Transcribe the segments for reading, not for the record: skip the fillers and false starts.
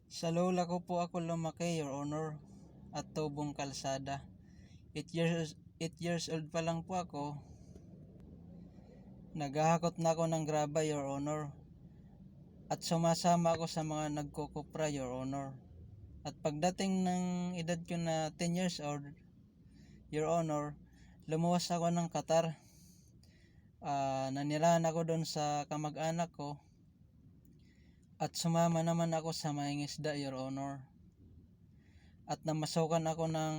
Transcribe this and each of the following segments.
Sa lola ko po ako lumaki, Your Honor, at tubong kalsada. 8 years old pa lang po ako. Naghahakot na ako ng graba, Your Honor. At sumasama ako sa mga nagkukupra, Your Honor. At pagdating ng edad ko na 10 years old, Your Honor, lumuwas ako ng Qatar. Nanirahan ako doon sa kamag-anak ko. At sumama naman ako sa mangingisda, Your Honor. At namasukan ako ng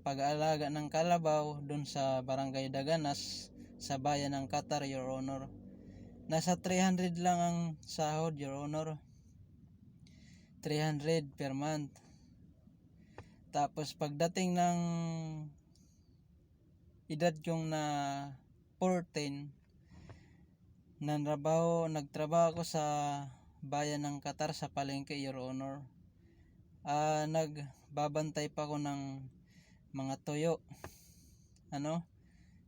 pag-aalaga ng kalabaw dun sa Barangay Daganas sa bayan ng Qatar, Your Honor. Nasa 300 lang ang sahod, Your Honor. 300 per month. Tapos pagdating ng edad kong na 14, nagtrabaho ako sa bayan ng Qatar sa palengke, Your Honor. Nagbabantay pa ako ng mga tuyo,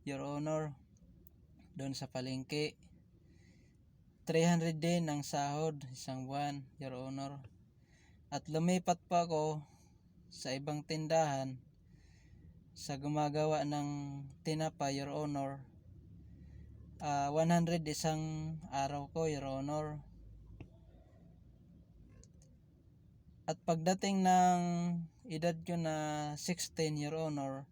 Your Honor, doon sa palengke. 300 din ang sahod isang buwan, Your Honor. At lumipat pa ako sa ibang tindahan sa gumagawa ng tinapa, Your Honor. 100 isang araw ko, Your Honor. At pagdating ng edad ko na 16, Your Honor,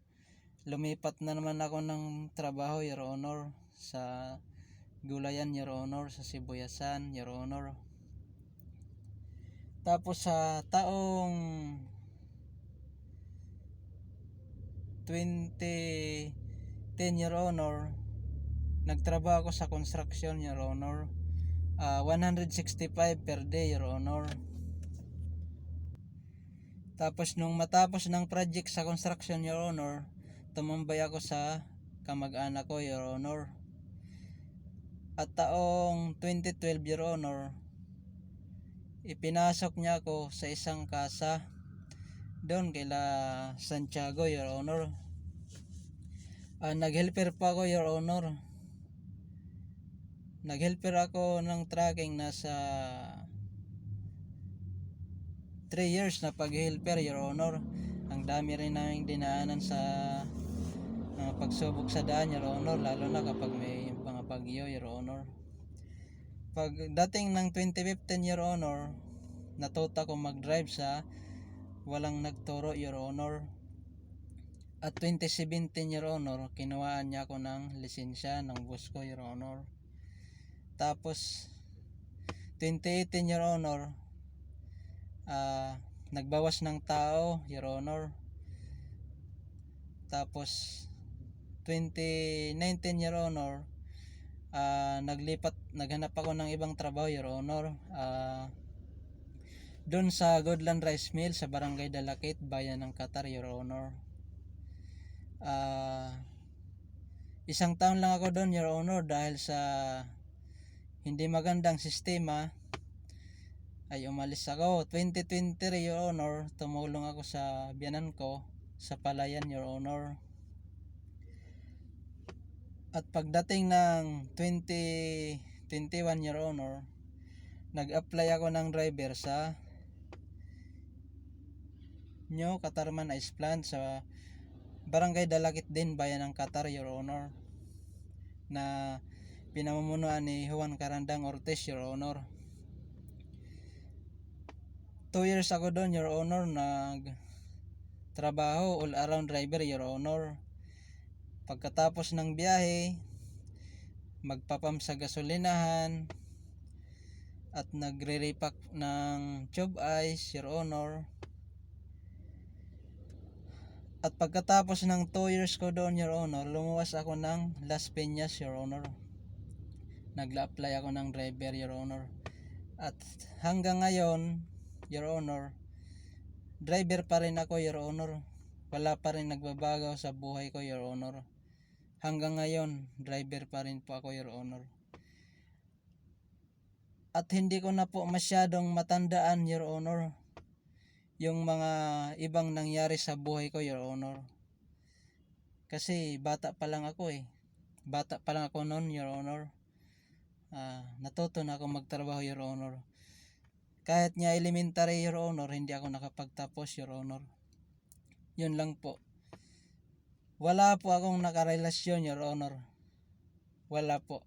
lumipat na naman ako ng trabaho, Your Honor, sa gulayan, Your Honor, sa Sibuyasan, Your Honor. Tapos sa taong 2010, Your Honor, nagtrabaho ako sa construction, Your Honor. 165 per day, Your Honor. Tapos nung matapos ng project sa construction, Your Honor, tumambay ako sa kamag-anak ko, Your Honor. At taong 2012, Your Honor, ipinasok niya ako sa isang kasa doon kaila Santiago, Your Honor. Nag-helper pa ako, Your Honor. Nag-helper ako ng tracking nasa 3 years na pag-helper, Your Honor. Ang dami rin naming dinaanan sa pagsubok sa daan, Your Honor, lalo na kapag may mga bagyo, Your Honor. Pagdating ng 2015, Your Honor, natuto ko mag-drive sa walang nagturo, Your Honor. At 2017, Your Honor, kinuhaan niya ako ng lisensya ng bus ko, Your Honor. Tapos 2018, Your Honor, nagbawas ng tao, Your Honor. Tapos 2019, Your Honor, naghanap ako ng ibang trabaho, Your Honor. Doon sa Goodland Rice Mill sa Barangay Dalakit, bayan ng Qatar, Your Honor. Isang taon lang ako doon, Your Honor, dahil sa hindi magandang sistema ay umalis ako. 2023, Your Honor, tumulong ako sa biyanan ko sa Palayan, Your Honor. At pagdating ng 2021, Your Honor, nag-apply ako ng driver sa New Qatarman Ice Plant sa Barangay Dalakit din, bayan ng Qatar, Your Honor, na pinamumunuan ni Juan Carandang Ortiz, Your Honor. 2 years ako doon, Your Honor, trabaho all around driver, Your Honor. Pagkatapos ng biyahe, magpapam sa gasolinahan at nagre-repack ng tube ice, Your Honor. At pagkatapos ng 2 years ko doon, Your Honor, lumuwas ako ng Las Piñas, Your Honor. Nagla-apply ako ng driver, Your Honor. At hanggang ngayon, Your Honor, driver pa rin ako, Your Honor. Wala pa rin nagbabago sa buhay ko, Your Honor. Hanggang ngayon, driver pa rin po ako, Your Honor. At hindi ko na po masyadong matandaan, Your Honor, yung mga ibang nangyari sa buhay ko, Your Honor. Kasi bata pa lang ako Bata pa lang ako noon, Your Honor. Natuto na ako magtrabaho, Your Honor. Kahit nga elementary, Your Honor, hindi ako nakapagtapos, Your Honor. Yun lang po. Wala po akong nakarelasyon, Your Honor. Wala po.